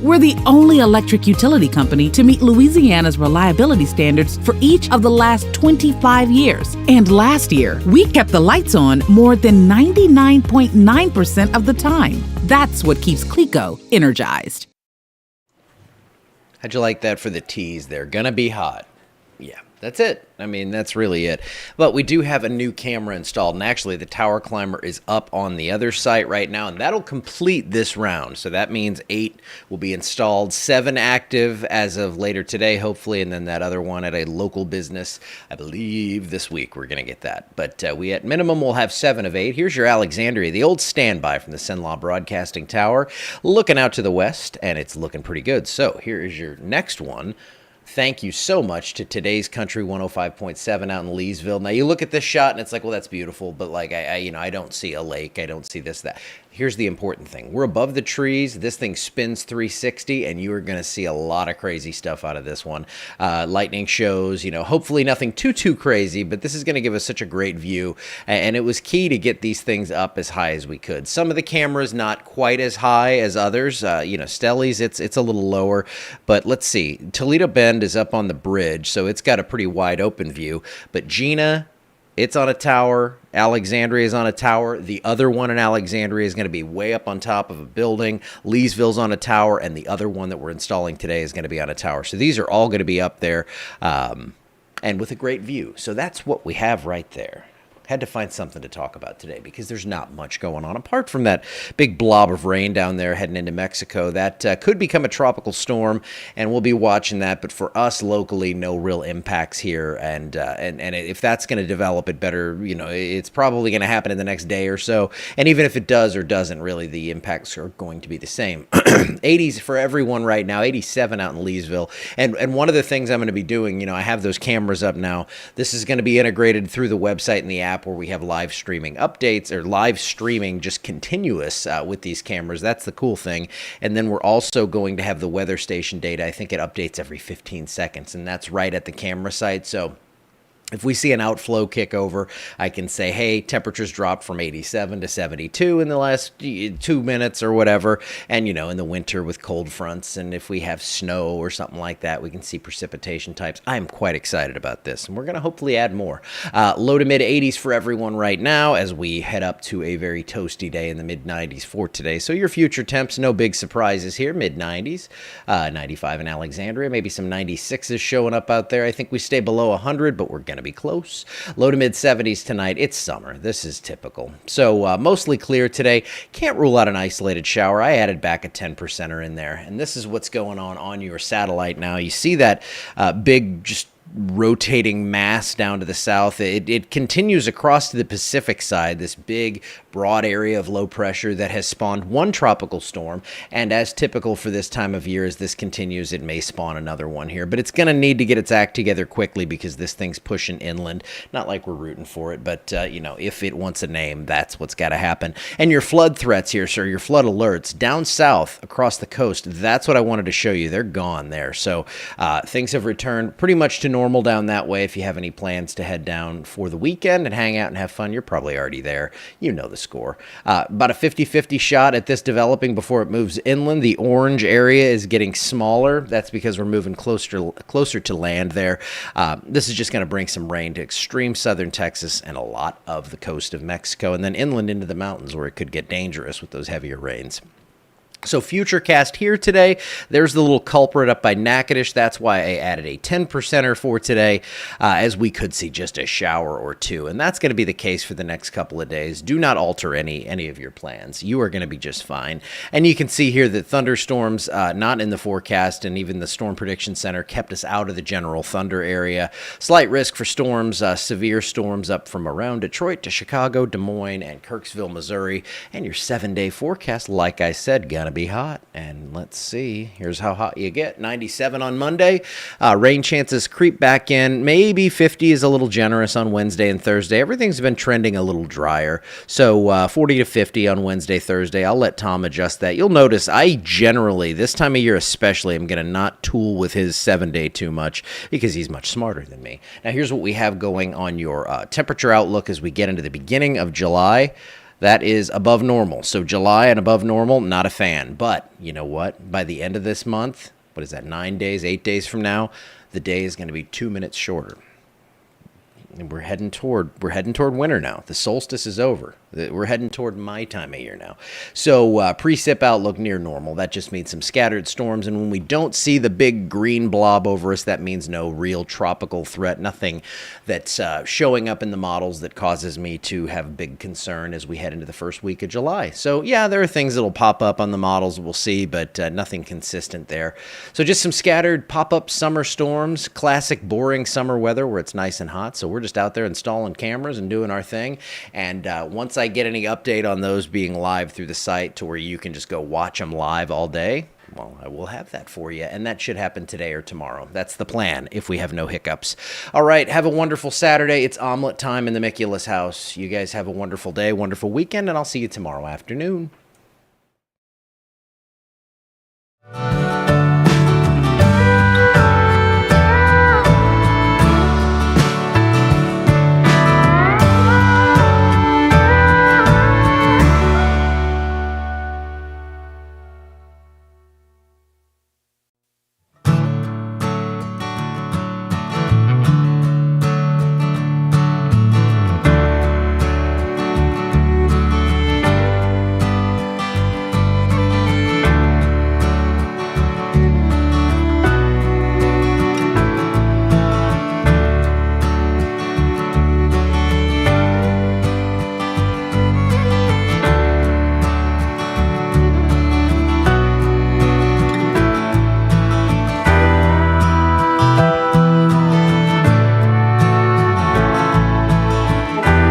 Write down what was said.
We're the only electric utility company to meet Louisiana's reliability standards for each of the last 25 years. And last year, we kept the lights on more than 99.9% of the time. That's what keeps CLECO energized. How'd you like that for the tease? They're gonna be hot. Yeah, that's it. I mean, that's really it. But we do have a new camera installed, and actually the Tower Climber is up on the other site right now, and that'll complete this round. So that means 8 will be installed, 7 active as of later today, hopefully, and then that other one at a local business, I believe this week we're going to get that. But we at minimum will have 7 of 8. Here's your Alexandria, the old standby from the Cenla Broadcasting Tower, looking out to the west, and it's looking pretty good. So here is your next one. Thank you so much to Today's Country 105.7 out in Leesville. Now you look at this shot and it's like, well, that's beautiful, but like I don't see a lake, I don't see this, that. Here's the important thing. We're above the trees. This thing spins 360, and you are going to see a lot of crazy stuff out of this one. Lightning shows, hopefully nothing too crazy, but this is going to give us such a great view. And it was key to get these things up as high as we could. Some of the cameras not quite as high as others. Stelli's, it's a little lower. But let's see. Toledo Bend is up on the bridge, so it's got a pretty wide open view. But Gina, it's on a tower. Alexandria is on a tower. The other one in Alexandria is going to be way up on top of a building. Leesville's on a tower, and the other one that we're installing today is going to be on a tower. So these are all going to be up there and with a great view. So that's what we have right there. Had to find something to talk about today because there's not much going on apart from that big blob of rain down there heading into Mexico. That could become a tropical storm, and we'll be watching that. But for us locally, no real impacts here. And if that's going to develop, it better, it's probably going to happen in the next day or so. And even if it does or doesn't, really, the impacts are going to be the same. 80s for everyone right now, 87 out in Leesville. And one of the things I'm going to be doing, I have those cameras up now. This is going to be integrated through the website and the app, where we have live streaming updates or live streaming just continuous with these cameras. That's the cool thing. And then we're also going to have the weather station data. I think it updates every 15 seconds, and that's right at the camera site. So if we see an outflow kick over, I can say, hey, temperatures dropped from 87 to 72 in the last 2 minutes or whatever. And, in the winter with cold fronts, and if we have snow or something like that, we can see precipitation types. I'm quite excited about this, and we're going to hopefully add more. Low to mid 80s for everyone right now as we head up to a very toasty day in the mid 90s for today. So your future temps, no big surprises here. Mid 90s, 95 in Alexandria, maybe some 96s showing up out there. I think we stay below 100, but we're going to be close. Low to mid 70s tonight. It's summer. This is typical. So mostly clear today. Can't rule out an isolated shower. I added back a 10%er in there. And this is what's going on your satellite now. You see that big just rotating mass down to the south. It continues across to the Pacific side, this big broad area of low pressure that has spawned one tropical storm, and as typical for this time of year, as this continues, it may spawn another one here, but it's going to need to get its act together quickly because this thing's pushing inland. Not like we're rooting for it, but if it wants a name, that's what's got to happen. And your flood threats here, sir, your flood alerts down south across the coast, that's what I wanted to show you. They're gone there. So things have returned pretty much to normal down that way. If you have any plans to head down for the weekend and hang out and have fun, you're probably already there. You know the score. About a 50-50 shot at this developing before it moves inland. The orange area is getting smaller. That's because we're moving closer to land there. This is just going to bring some rain to extreme southern Texas and a lot of the coast of Mexico, and then inland into the mountains where it could get dangerous with those heavier rains. So Futurecast here today, there's the little culprit up by Natchitoches. That's why I added a 10%er for today, as we could see just a shower or two. And that's going to be the case for the next couple of days. Do not alter any of your plans. You are going to be just fine. And you can see here that thunderstorms, not in the forecast, and even the Storm Prediction Center kept us out of the general thunder area. Slight risk for storms, severe storms up from around Detroit to Chicago, Des Moines, and Kirksville, Missouri. And your 7-day forecast, like I said, gonna be hot. And let's see, here's how hot you get. 97 on Monday. Rain chances creep back in. Maybe 50 is a little generous on Wednesday and Thursday. Everything's been trending a little drier. So 40 to 50 on Wednesday, Thursday. I'll let Tom adjust that. You'll notice I generally, this time of year especially, am going to not tool with his 7-day too much because he's much smarter than me. Now here's what we have going on your temperature outlook as we get into the beginning of July. That is above normal. So July and above normal, not a fan. But you know what? By the end of this month, what is that, 9 days, 8 days from now, the day is going to be 2 minutes shorter. And we're heading toward winter now. The solstice is over. We're heading toward my time of year now. So precip outlook near normal. That just means some scattered storms. And when we don't see the big green blob over us, that means no real tropical threat. Nothing that's showing up in the models that causes me to have big concern as we head into the first week of July. So yeah, there are things that'll pop up on the models we'll see, but nothing consistent there. So just some scattered pop-up summer storms, classic boring summer weather where it's nice and hot. So we're just out there installing cameras and doing our thing. And once I get any update on those being live through the site to where you can just go watch them live all day, well, I will have that for you. And that should happen today or tomorrow. That's the plan if we have no hiccups. All right. Have a wonderful Saturday. It's omelet time in the Miculus house. You guys have a wonderful day, wonderful weekend, and I'll see you tomorrow afternoon.